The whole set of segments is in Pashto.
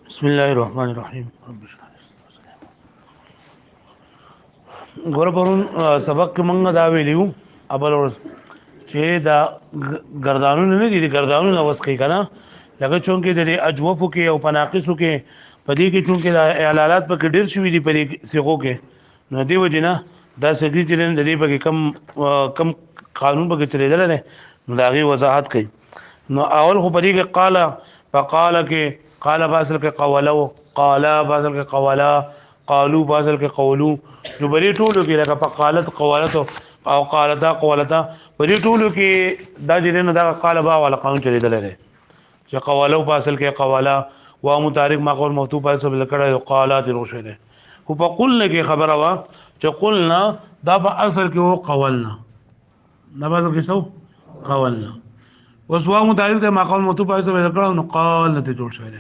بسم الله الرحمن الرحیم رب اشرح لي صدري. غور پرون سبق کې مونږ دا ویلیو ابل ورځ چې دا گردانونه نه دي گردانونه وس کوي کنه لکه چونکې د اجوفو کې او پناقصو کې پدې کې چونکې د اعلانات په کې ډیر شوي دي پدې سیغو کې نو دی وجنه دا سګي چې د دې په کې کم قانون په کې چلیدل نه نو دا غي وضاحت کوي نو اول خو پدې کې قال فقال کې قال باصل کې قولو قال باصل کې قولا قالو باصل کې قولو نو بری ټولو کې لکه فقالت قولت او قالتا قولتا بری ټولو کې دا چې نه دا قال با ولا قانون چلیدل نه چې قولو باصل کې قولا و متارک مقول مفتوح باصل کړه قالات روشه خو په قلنا کې خبره وا چې قلنا دا په اصل کې وو قولنا دا په اصل کې سو قولنا وسوا متعلق ته مقام مطلوب ایسه ذکر نو قال نته جوړ شوی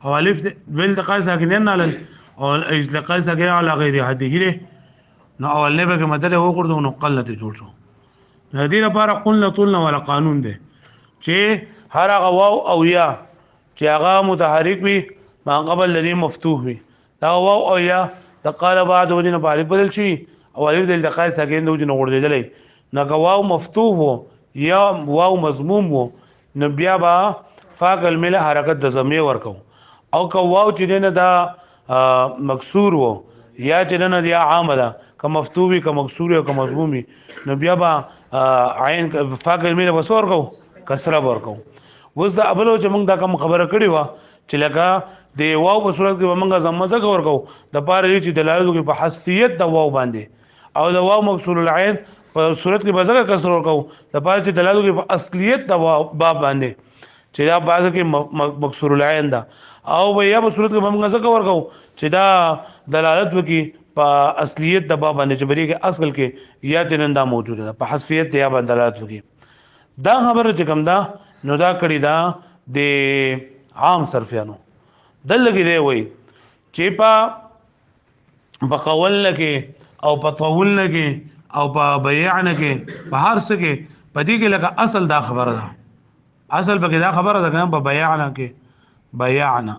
او الف ول تقای ساکنین علی او اجلقای ساکن علی غیر حده نو اول نه به مدد هو کړو نو قال نته جوړ شو هدي لپاره قلنا طولنا ولا قانون ده چې هر هغه واو او یا چې هغه متحرک وي ما قبل الذي مفتوح وي دا واو او یا د قال بعد ودین په الف بدل شي او الف د تقای ساکن د وجنه ورډېدلې نو واو مفتوح وو یا واو مضموم وو نو بیا با فاقل مل حرکت د ضمیر ورکو او که واو چې نه دا مکسور وو یا چې نه دی عام ده که مفتوبي که مکسور او که مضمومي نو بیا با عین فاقل مل وسور کو کسره ورکو وز دا ابلو چې موږ دا کوم خبره کړې و چې لکه د واو په صورت کې موږ زمزه ورکو د پاره چې دلایل کې په حذفیت د واو باندې او د واو مکسور العين په صورت کې بزګه کسر ورکو د پاره چې دلایل کې په اصلیت د باب باندې چې دا بعض کې مکسور العين ده او یا په صورت کې موږ ځکه ورکو چې دا دلالت وکي په اصلیت د باب باندې چې بری کې اصل کې یا تننده موجوده ده په حذفیت یا باندې دلالت وکي دا خبره چې کوم دا نو دا کړی دا د عام صرفیانو دلګي دی وای چې په قول کې او په طول کې او په بیان کې په هر څه کې پدې کې لکه اصل دا خبره ده اصل به دا خبره ده په بیان کې بیان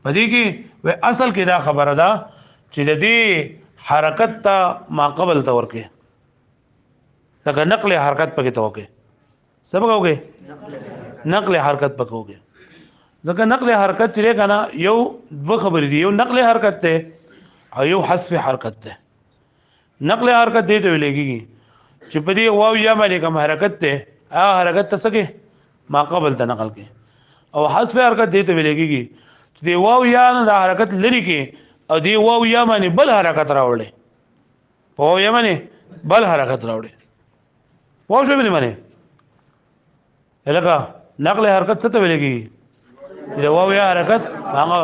پدې کې و اصل کې دا خبره ده چې د دې حرکت ته ما قبل تور کې لکه نقل حرکت پکې توګه سبق اوګه نقل حرکت پکوګه ځکه نقل حرکت چې کنه یو دو خبرې دي یو نقل حرکت ته او یو حذف حرکت ته نقل حرکت دې ته ویلېږي چې په دې واو یا باندې کوم حرکت ته هغه حرکت ته سکے ما قبل ته نقل کې او حذف حرکت دې ته ویلېږي چې دې واو یا نه حرکت لري کې او دې واو یا باندې بل حرکت راوړي په واو یا باندې بل حرکت راوړي واو شو به باندې لکه نقل حرکت څه ته ویلېږي چې واو یا حرکت هغه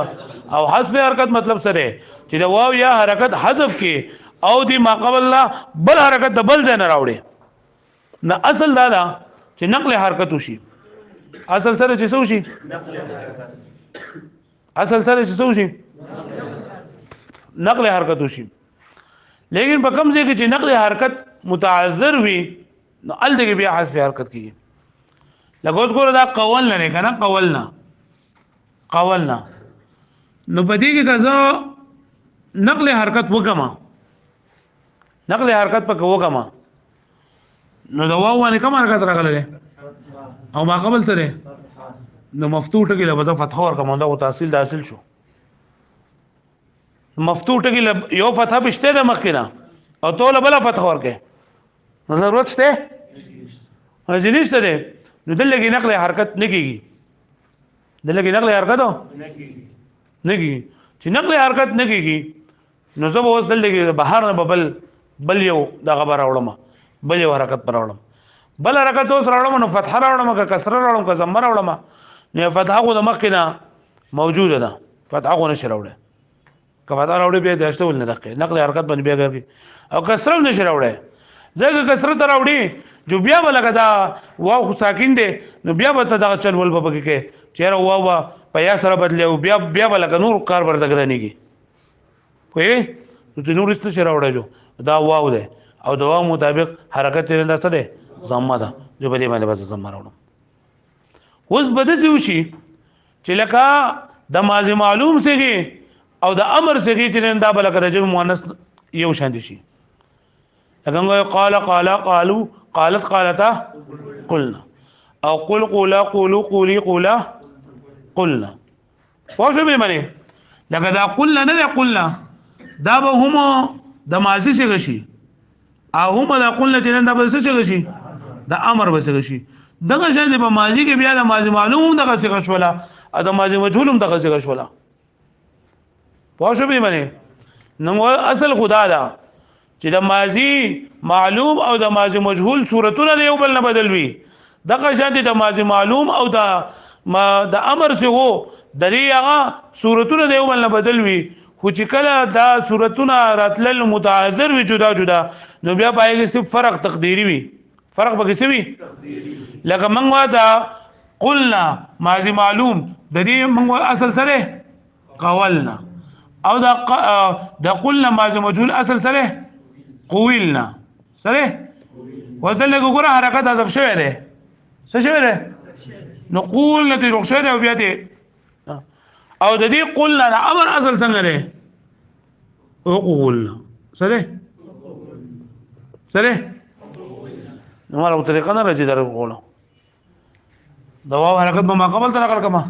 او حذف حرکت مطلب سره چې د واو یا حرکت حذف کې او دی ما قبل لا بل حرکت د بل ځای نه راوړي نه اصل دا چې نقل حرکت وشي اصل سره چې څه وشي نقل حرکت اصل سره چې څه وشي نقل حرکت وشي لیکن په کوم ځای کې چې نقل حرکت متعذر وي نو ال دغه بیا حذف حرکت کیږي لکه اوس ګوره دا قول نه کنه قولنا نو پدې کې کزه نقل حرکت وکما نقل حرکت پک وکما نو دا واو باندې کوم حرکت راغله او ما قبل سره نو مفتوح ټکی له وظیفه فتح ورکما دا تحصیل د حاصل شو مفتوح ټکی له یو فتح بشته د مخکنه او توله بل فتح ورکه ضرورت شته ځینې ده نو دلته نقل حرکت نکېږي دلته نقل حرکت نکېږي چې نقل حرکت نکېږي نو زه اوس دلته بهر نه بل یو د خبر راوړم بل یو حرکت پر راوړم بل حرکت اوس راوړم نو فتح راوړم که کسره راوړم که ضمه راوړم نو فتح خو د مخکنه موجوده ده فتح خو نشي راوړی که فتح راوړی بیا د اشتول نه دقیق نقل حرکت باندې بیا کوي او کسره نشي راوړی ځکه کسره ته راوړي جو بیا به لکه دا واو خو ساکن دی نو بیا به ته دغه چل ول به پکې کې چېرې واو به په یا سره بدلې او بیا به لکه نور کار ورته ګرانېږي پوهېږې نو چې نور هېڅ نشي راوړی دا واو دی او د واو مطابق حرکت یې دا څه دی ضمه ده جو په دې باندې به زه ضمه راوړم اوس به داسې وشي چې لکه د ماضی معلوم سیږي او د امر سیږي چې دا بل کړه جمع مؤنث یو شان دي شي څنګه قال قال قالوا قالت قالتا قلنا او قل قولا قولوا قولي قولا قلنا واښو به معنی لکه دا قلنا نه قلنا دا به هم د ماضی څخه شي او هم دا قلنا چې دا به څه شي د امر به څه شي دغه شان په ماضی کې بیا د ماضی معلوم دغه څه شولا او د ماضی مجهول هم دغه څه شولا واښو به معنی نو اصل خدا دا چې د ماضی معلوم او د ماضی مجهول صورتونه یو بل نه بدل وي دغه شان د ماضی معلوم او د امر څخه د دې هغه صورتونه یو بل نه بدل وي خو چې کله دا صورتونه راتلل متعذر وي جدا جدا نو بیا پایږي صرف فرق تقديري وي فرق به څه وي لکه موږ دا قلنا ماضی معلوم د دې موږ اصل سره قولنا او دا قلنا ماضی مجهول اصل سره قویلنا سره ودلته ګوره حرکت حذف شوی دی څه شوی دی نو قولنا ته رخصه دی او بیا ته او د دې قلنا امر اصل څنګه دی او قولنا سره نو مالو طریقه نه راځي درو قولو دا واو حرکت به ما قبل ته نقل کما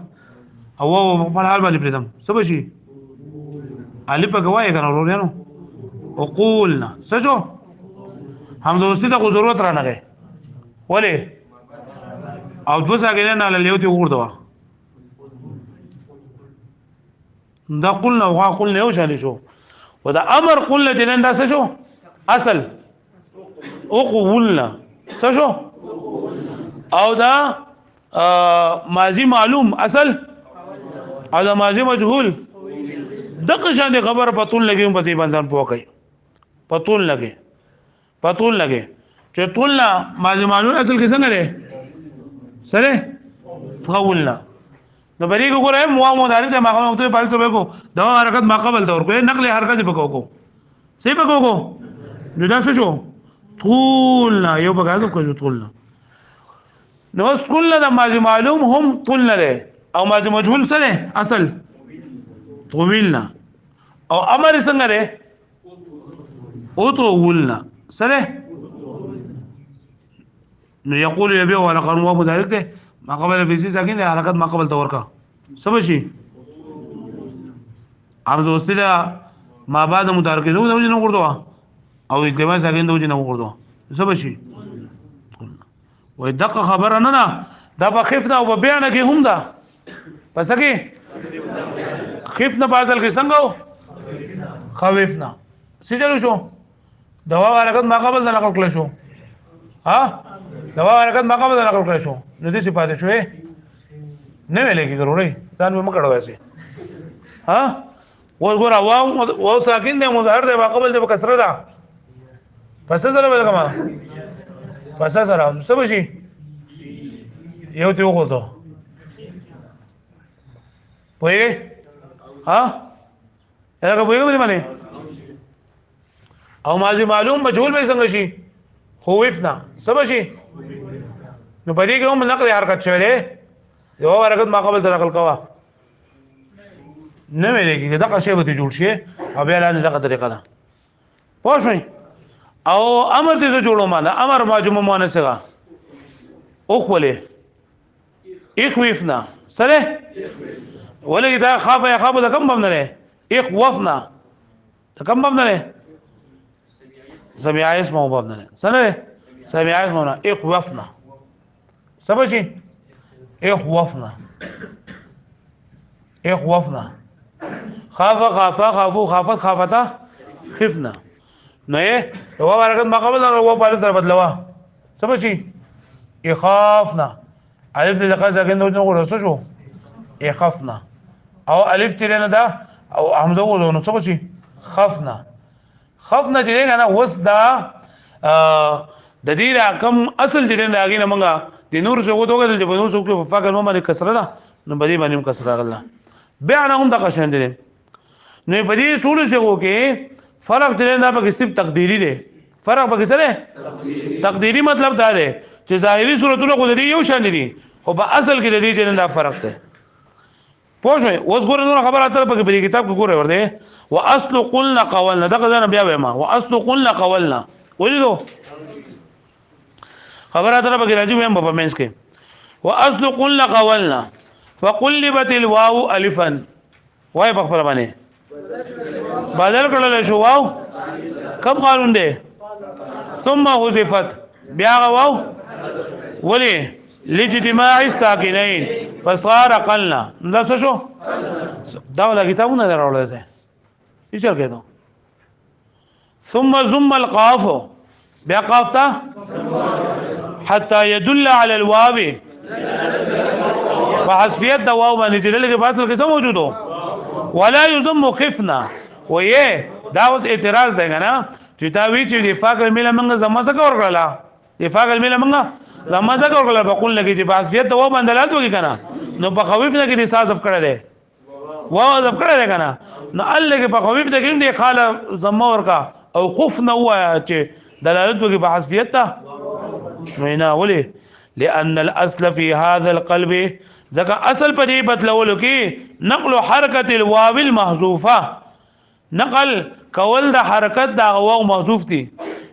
او په حال باندې پریدم څه بشي الف په گواهی کنه ورونو او قولنا سجو هم دوستي ته ضرورت را نه ولی او دو ساګینه نه لیوتی وګورځوا دا قلنا وقلنا یو شان شو ودا امر قلنا جنن دا څه شو اصل او قولنا څه شو او دا ماضی معلوم اصل او دا ماضی مجهول دغه شان خبر پتون لګي په دې باندې پوکي پتون لګي چې طولنا ماضی معلوم اصل کې څنګه لري سره قولنا نو بری کو ګره مو مدارک ته ماقام وخت په پالتو کو دا حرکت ما قبل تور کو نقل حرکت په کو صحیح په کو نو دا څه شو طولنا یو په غاړه کو طولنا نو طولنا د ماضی معلوم هم طولنا له او ماضی مجهول سره اصل طویلنا او امر څنګه له او طولنا سره نو یقول یبی ولا قانون مدارک ته ما قبل فیسی ساکن حرکت ما قبل تور کا سمجھ شي ار دوستی دا ما بعد متارک نو د نو ورته او اتباع ساکن د نو ورته سمجھ شي وای دغه خبره نه دا په خفنا او بیان کې هم دا پس کې خفنا بازل کې څنګه خوفنا سجلو شو دوا حرکت ما قبل نه نقل شو ها دوا حرکت ما قبل نه نقل شو نو دې صفات شوې نه ویلې کې ضروري ځان به مکړو واسي ها وګوره واو ساکن دی مظهر دی ما قبل دی په کسره ده پس سره به کما پس سره څه بشي یو ته وګورئ پوهیږئ ها هغه پوهیږئ باندې او ماضی معلوم مجهول به څنګه شي خوفنا څه بشي نو پدې کې هم نقل حرکت شوی دی یو حرکت ما قبل ته نقل کوا نه ویلې کې دا څه به جوړ شي او بیا لاندې دغه طریقه ده پوه شئ او امر دې جوړو معنا امر ماجوم مؤنثه او خپلې اخوفنا سره ولې دا خاف یا خاف د کم بم نه اخوفنا د کم بم نه سمع اسمه بم نه سره سمع اسمه اخوفنا سبشي اخوفنا خاف خافوا خافت خافتا خفنا نو هو حرکت ما قبل او په سره بدلوا سبشي اخافنا الف دې ځکه ځکه نو ورسو شو اخافنا او الف تیرنه دا او حمزه ولونو سبشي خفنا چې نه وس دا د دې رقم اصل دې نه راغی نه مونږه د نور څه وګورئ چې په نور څه په فقره باندې کسره ده نو بدی باندې کسره غلا بیا نه هم د قشن دي نو په دې ټول څه وکي فرق دې نه په کسب تقديري دي فرق په کسره تقديري مطلب دا دی چې ظاهري صورتونه خو دې یو شان دي خو په اصل کې دې نه فرق ده پوه شئ. اوس ګوره نور خبره اتره په دې کتاب کې ګوره ورته واصل قلنا قولنا دغه ځنه بیا وایم واصل قلنا قولنا ولیدو خبره اتره په کې راځي وایم په مینس کې واصل قلنا قولنا فقلبت الواو الفا وای په خبره باندې بدل کړل شو واو کم قانون دی ثم حذفت بیا واو ولی لاجتماع الساكنين فصار قلنا دا څه شو دا ولا کتابونه دراوړل دي څه چل کېدو ثم ضم القاف بیا قاف تا حتى يدل على الواو فحذفيت دا واو باندې دلته کې باطل کې څه موجودو ولا يضم خفنا ويه دا اوس اعتراض دی کنه چې دا وی چې د فاقل مله منګه زما څه کور کړلا د فاقل مله منګه زما څه کور کړلا بقول لګي چې باسفیت ته و باندې وږي کنه نو په خوف نه کې د سازف کړل دی و ځف کړل دی کنه نو الله کې په خوف ته کې دی خاله زما ورکا او خوف نه و چې دلالت وږي په حذفیت ته وینا ولي لأن الأصل في هذا القلب ذکر اصل په دې بدلولو کې نقل حرکت الواو المحذوفه نقل کول د حرکت د واو محذوف دي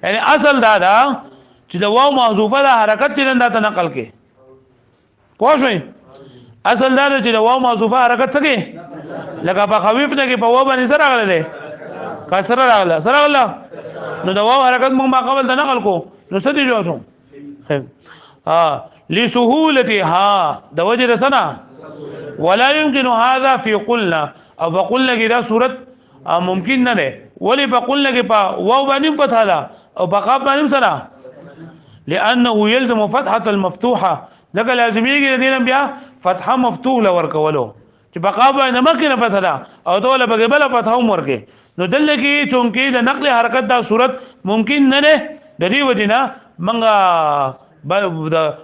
یعنی اصل دا چې د واو محذوفه د حرکت چې نه نقل کې پوه شئ اصل دا چې د واو محذوفه حرکت څه کې لکه په خوف نه کې په واو باندې سره راغله کسر راغله سره راغله نو د واو حرکت موږ ما قبل د نقل کو نو څه دي جوړو خیر لسهولتها د وجه رسنا ولا يمكن هذا في قلنا او بقولنا کې دا صورت ممکن نه ده ولی بقولنا کې په واو باندې فتحه ده او بقاب باندې سره لانه يلزم فتحه المفتوحه لکه لازمي کې دین بیا فتحه مفتوح لور کولو چې بقاب باندې مکه فتحه ده او دوله بغه بل فتحه ورکه نو دل کې چونکې د نقل حرکت دا صورت ممکن نه ده د دې وجنه منګه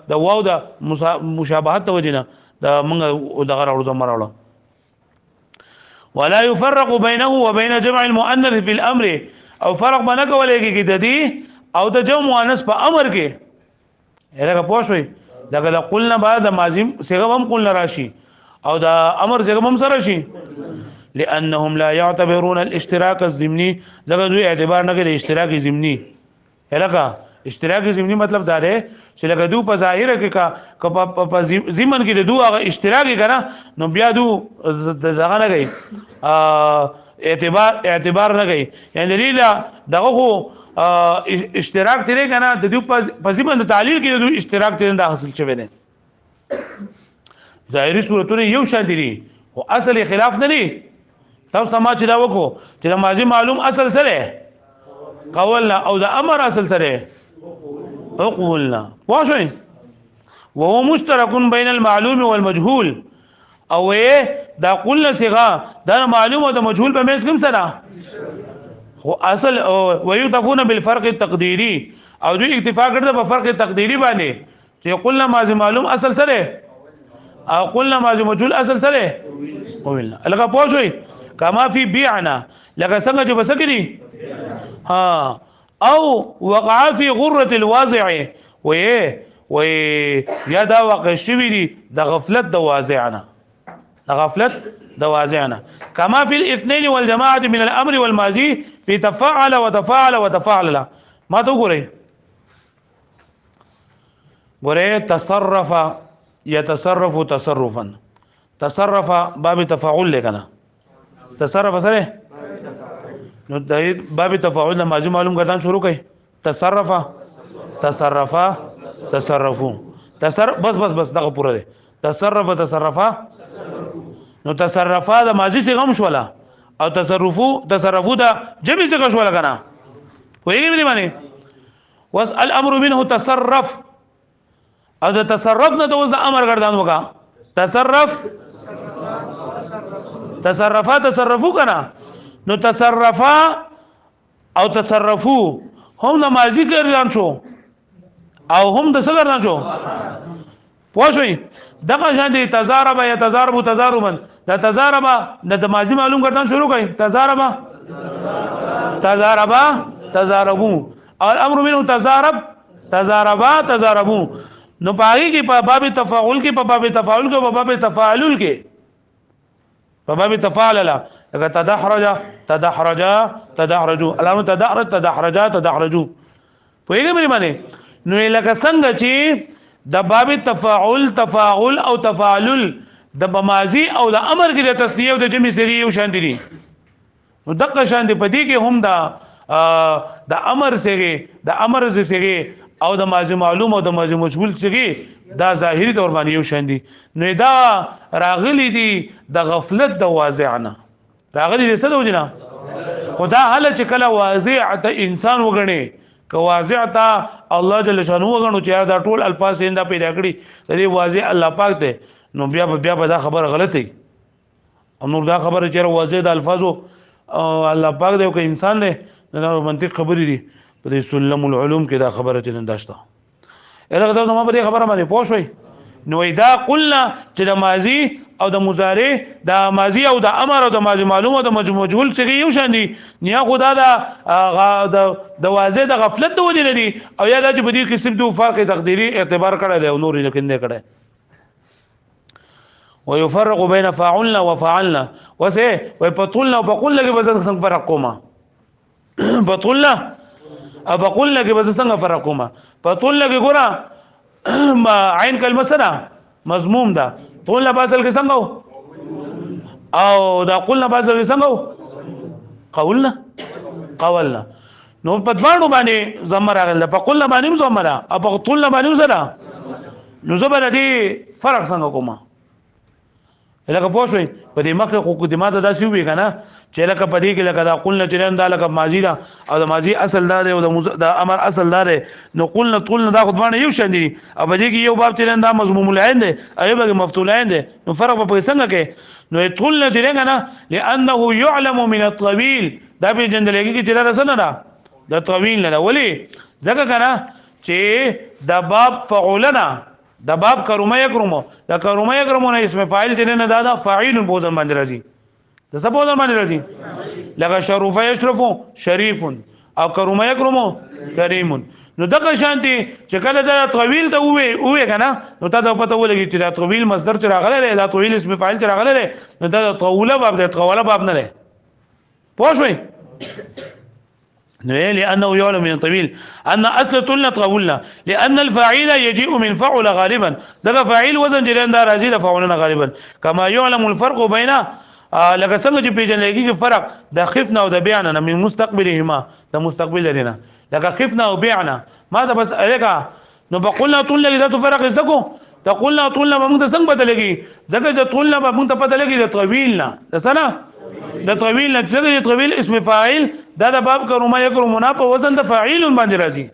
د واو د مشابهت د وجنه د منګه دغه راوړو زمراوړو ولا يفرق بينه وبين جمع المؤنث في الامر او فرق باندې کولای کی د دې او د جمع مؤنث په امر کې هغه پوښوي دغه قلنا بعد ماضی څنګه هم قلنا راشي او د امر څنګه هم سره شي لانهم لا يعتبرون الاشتراك الضمني دغه دوی اعتبار نه کوي اشتراک ضمني هلکه اشتراک ضمنی مطلب دا دی چې لکه دو په ظاهر کې کا په ضمن کې د دوه اشتراک کنا نو بیا دو دغه نه کوي اعتبار نه کوي یعنی لیلا دغه خو اشتراک تیرې کنا د دو په ضمن د تعلیل کې د دو اشتراک تیرې د حاصل شوی دی ظاهري صورتونه یو شان دي او اصل خلاف نه دي تاسو ما چې دا وکړو چې د ماضي معلوم اصل سره قولنا او د امر اصل سره قولنا واښوي وهو مشترك بين المعلوم والمجهول او دا قلنا صيغه دا معلوم او د مجهول په منځ کې سره خو اصل ويتفون بالفرق التقديري او دوی اکتفا کړل په فرق تقديري باندې چې قلنا ماضي معلوم اصل سره او قلنا ماضي مجهول اصل سره قولنا لکه پوښوي کما فی بیعنا لکه څنګه چې بسکري ها او وقع في غره الواضع و یا دا واقع شوی دي د غفلت د واضعنا د غفلت د واضعنا كما في الاثنين والجماعه من الامر والماضي في تفاعل وتفاعل وتفاعل ما تو ګورئ تصرف يتصرف تصرفا تصرف باب تفاعل لکنه تصرف سره نو د باب تفاعل ماضی معلوم ګرځان شروع کړي تصرفا تصرفو بس دغه پوره ده تصرفا نو تصرفا د ماضی څخه هم شولا او تصرفو د جمع څخه شولا کنه وایي مې معنی واس الامر منه تصرف او د تصرف نه د امر ګرځان وکا تصرفو کنه نو تصرفا او تصرفو هم د ماضی ګرځان شو او هم د څه ګرځان شو پوښوي دغه شان دي تزارب یا تزاربا د تزارب د ماضی معلوم ګرځان شروع کړي تزاربو او الامر منه تزاربو نو پاږي کې په باب تفاعل کې په باب تفاعل کې په باب تفاعل لا لکه تدحرج تدحرج تدحرجو علامه تدحرج تدحرج تدحرجو په یوه معنی نو لکه څنګه چې د باب تفاعل تفاعل او تفاعل د ماضی او د امر کې د تسنیه او د جمع صيغه یو شان دي نو دغه شان دي په دې کې هم د امر صيغه د امر صيغه او د ماضی معلوم او د ماضی مجهول صيغه دا ظاهري تور باندې یو شان دي نو دا راغلي دي د غفلت د واضحنه راغلي دي څه د وجنه خدا هله چې کله واضح ته انسان وګڼي که واضح تا الله جل شانو وغنو چې دا ټول الفاظ انده پیدا کړی د دې واضح الله پاک ته نو بیا دا خبره غلطه او نور دا خبره چې واضح د الفاظو الله پاک دی او که انسان دی دا منطق خبرې دي په دې سلم العلوم کې دا خبره چې ننداشته الهغه دا ما په دې خبره باندې پوه شوي نو اذا قلنا چې د ماضی او د مضارع د ماضی او د امر او د ماضی معلوم او د مجهول څخه یو شان دي نیا خدا د واضح د غفلت د وجه لري او یا د بدی قسم دو فرق تقديري اعتبار کړه له نور لیکن نه کړه ويفرق بين فاعلنا وفعلنا وسه ويبطلنا وبقول لك بس څنګه فرق کوما بطلنا او بقول لك بس څنګه فرق کوما بطل لك ګورا عین کلمه سره مضموم ده قلنا باصل کې څنګه او دا قلنا باصل کې څنګه قولنا نو په دوانو باندې زمر راغله په قلنا باندې زمر او په قلنا باندې زرا نو زبر دي فرق څنګه کومه لکه پوه شئ په دې مخه مقدمات داسې وي کنه چې لکه په دې کې لکه دا قلنا چې دا لکه ماضی دا او د ماضی اصل دا دی او د امر اصل دا دی نو قلنا دا خدوانه یو شان دي او په دې کې یو باب چې دا مضموم العين دی ایوب کې مفتول العين دی نو فرق په څنګه کې نو قلنا چې کنه لانه يعلم من الطويل دا به جندلګي کې چې رسنه دا د طويل نه ولي ځکه کنه چې د باب فعلنا د باب کرومه یکرمو د کرومه یکرمو نه اسم فاعل دې نه دا فاعل بوزن باندې راځي د څه بوزن باندې راځي لکه شرف یشرفو شریف او کرومه یکرمو کریم نو دغه شانتي چې کله دا طویل ته وې کنه نو تا ته پته ولګي چې دا طویل مصدر چې راغلی دا طویل اسم فاعل چې راغلی نو دا طوله باب دی طوله باب نه لري پوه شئ لأنه يعلم من الطويل أن أصل طولنا طولنا لأن الفاعل يجيء من فعل غالبا ده فاعل وزن جريان دار رازي فعلنا غالبا كما يعلم الفرق بين لکه څنګه چې پیژنلګي کې فرق د خفنا او د بیعنا من مستقبلهما د مستقبل لرينا لکه خفنا او بیعنا ما ده بس الګه نو بقولنا طولنا اذا فرق ازدکو تقولنا طولنا موږ ته څنګه بدلېږي ځکه د طولنا موږ ته پته لګي د طويلنا د سنه د طویل نه چې د طویل اسم فاعل دا د باب کرومه یکرمنا په وزن د فاعل باندې راځي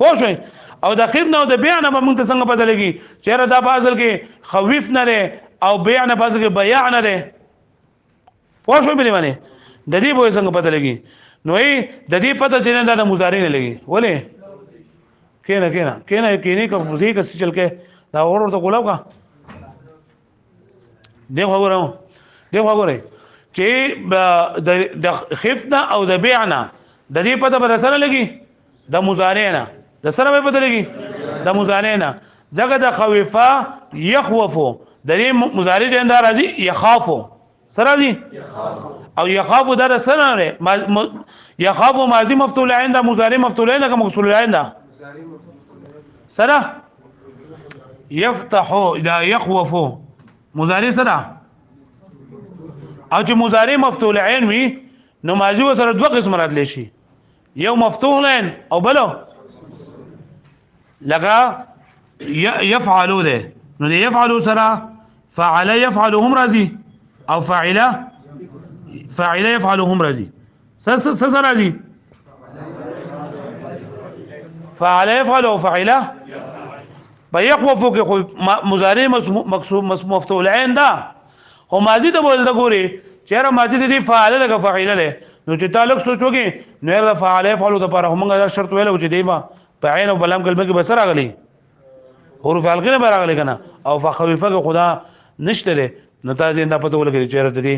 پوه شئ او د خفنا او د بیعنا به موږ ته څنګه پته لګي چې دا په اصل کې خوف نه لري او بیعنا په اصل کې بیع نه لري پوه شئ په معنی د دې به څنګه پته لګي نو د دې پته چې نه د مضارع نه لګي ولې کینه کوم مزي کس چل کې دا ورته کولاو کا دی وګورئ چې د خفنا او د بیعنا د دې پته به سره لګي د مضارع نه د سره به پته لګي د مضارع نه ځکه د خوفا يخوفو د دې مضارع د اندار راځي يخافو سره دي او يخافو د سره نه يخافو ماضي مفتول عند مضارع مفتول عند مقصول عند سره يفتحوا اذا يخوفوا مضارع سره او چې مضارع مفتول عین وي نو ماضي سره دوه قسم راتلی شي یو مفتول عین او بلو لکه يفعلوا ده نو دې يفعلوا سره فعل يفعلهم راضي او فاعل يفعلهم راضي سره راضي فعل يفعل او فاعل بيخوفوا کې مضارع مفتول عین ده خو ماضی ته بول دا ګوري چیرې ماضی دې فاعل لګه فاعل له نو چې تعلق سوچوږي نو دا فاعل فعلوا د پر همغه دا شرط ویل چې دیما په عین او بلام کلمه کې بسر راغلي حروف الغنه به راغلي کنه او فخوفه خدا نشته له نو تا دې نه پته ولګي چیرې دې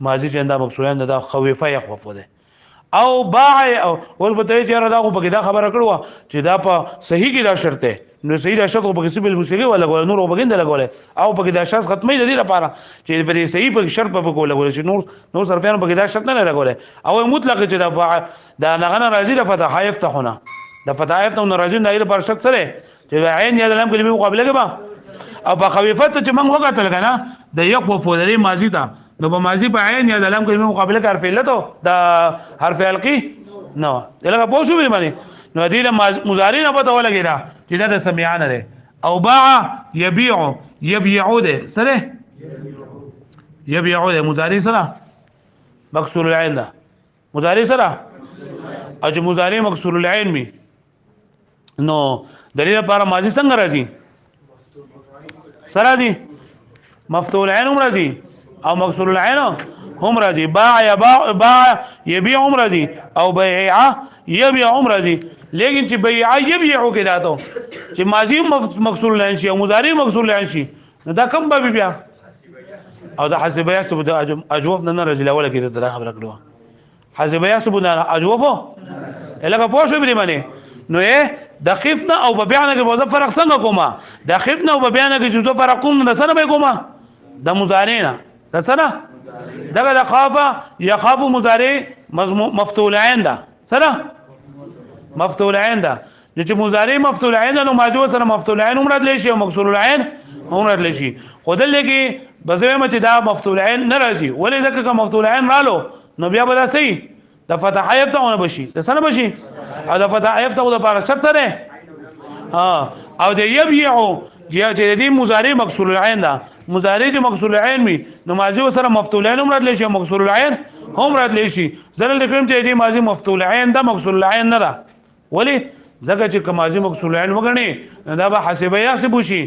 ماضی چې انده مقصودان دا خوفه يخوفه ده او باع او ول بده چیرې دا خو بګی دا خبره کړو چې دا په صحیح کې دا شرط ده نو صحیح د شرط په کسب الموسیقي ولا ګول نور وبګند لګول او په کې د شرط ختمي د دې لپاره چې په صحیح په شرط په کول لګول چې نور صرفیان په کې د شرط نه لګول او مطلق چې دا نغنه راځي د فتح يفتحونه د فتح يفتحونه راځي د لپاره شرط سره چې عین یا لام کلمه مقابله کې با او په خوفت چې موږ وکړل کنه د یقف د ماضی ته نو په ماضی په عین یا لام کلمه مقابله کې حرف علت د حرف القی نو دلته پوه شو به معنی نو دې مضارع نه پته ولګی دا چې دا د سمعان ده او باع يبيع يبيع ده سره يبيع ده مضارع سره مكسور العين ده مضارع سره اج مضارع مكسور العين می نو دلیل لپاره ماضی څنګه راځي سره دي مفتوح العين هم راځي او مكسور العين هم راځي باع يبيع هم راځي او بيع يبيع هم راځي لیکن چې بيع يبيع کې راته چې ماضي مكسور العين شي او مضارع مكسور العين شي نو دا کوم به بیا او دا حسب يحسب د اجوف نه راځي لاول کې دا خبره کړو حسب يحسب نه اجوف لکه پوه شو به معنی نو د خفنا او بيعنا کې وظیفه فرق څنګه کومه د خفنا او بيعنا کې جزء فرق کوم نه سره به کومه د مضارع نه د سره دغه د خاف يخاف مضارع مفتوح العين ده سره مفتوح العين ده چې مضارع مفتوح العين نو ماجو سره مفتوح العين عمرت لشي او مکسور العين عمرت لشي خدل کې بزوی مچ دا مفتوح العين ناراضي ولې ځکه مفتوح العين رالو نو بیا به صحیح د فتح يفتحونه بشي د سره بشي او د فتح يفتحو د لپاره شرط سره او د يبيع چې دې مضارع مکسور العين ده مضارع چې مکسور العين می نو ماضي سره مفتوح العين عمرت لشي او مکسور العين عمرت لشي زل لیکم چې دې ماضي مفتوح العين ده مکسور العين نه ده ولی زګه چې کمازی مکسور العين وګڼي دا به حسب يحسب شي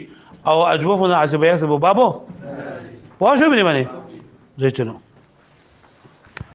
او اجوفنا حسب يحسب بابو پوه شو به باندې زه چنو